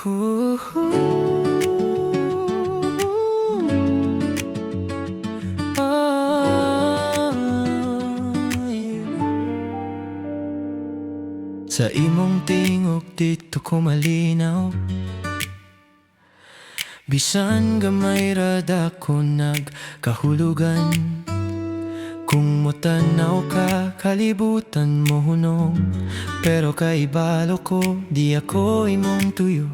Sa imong tingog dito ko malinaw, bisan gamay rada ko nagkahulugan. Kung motanaw ka, kalibutan mo hunong, pero kaibalo ko, di ako imong tuyo.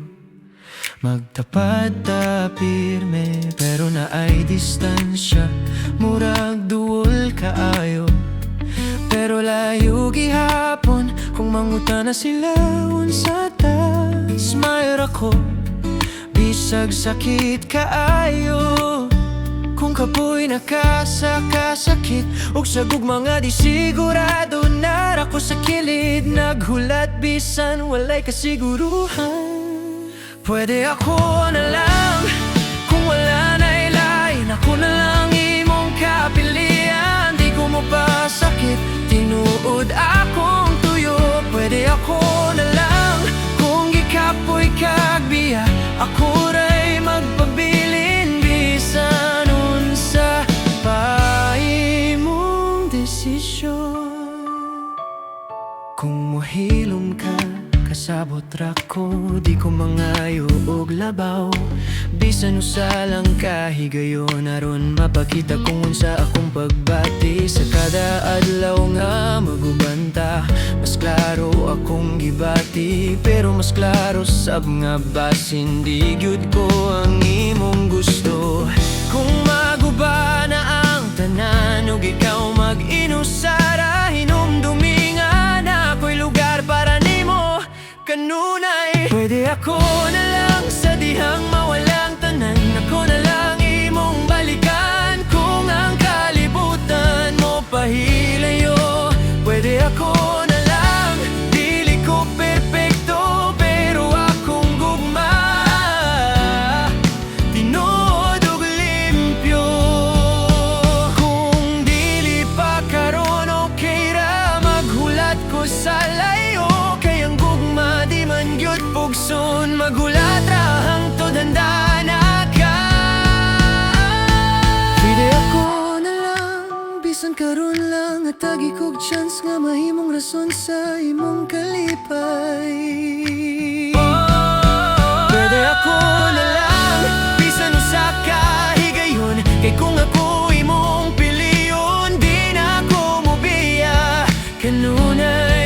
Magtapat ta pirme, pero naay distansya, murag duol kaayo. Pero layo gihapon, kung mangutan na sila unsa ta. Smile ako, bisag sakit kaayo. Kung kapoy nakasakasakit, og sagog mga di sigurado, nara ko sa kilid, naghulat bisan walay kasiguruhan. Pwede ako na lang, kung wala na ilain, ako na lang imong kapilian. Di ko mo pa sakit, tinuod akong tuyo. Pwede ako na lang, kung gikapoy kagbiya, ako ray magpabilin bisan unsa pa imong desisyon. Kung mohilom ka, kasabot ra ko, di ko mangayo og labaw. Bisan usa lang kahigayon, aron mapakita kung unsa akong pagbati. Sa kada adlaw nga magubanta, mas klaro akong gibati. Pero mas klaro sab nga basin di gyud ko ang imong gusto. Kung maguba na ang tanan, ug ikaw mag-inusara, hinumdumi nga na ako'y lugar para nimo kanunay. Pwede ako na lang sa dihang mawalang tanan, ako na lang imong balikan. Kung ang kalibutan mo pahilayo, pwede ako na lang, dili ko perpekto, pero akong gugma, tinood ug limpyo. Kung dili pa karon, okay ra maghulat ko sa layo. Pugson, magulat ra hangtod handa na ka. Pwede ako na lang, bisan karon lang, at tagi kog chance nga mahimong rason sa imong kalipay. Pwede ako na lang, bisan usa ka higayon, kay kung ako imong piliyon, di na ako mobiya kanunay.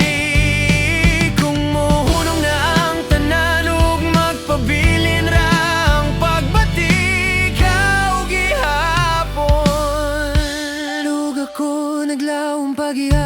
Naglawong pag-iha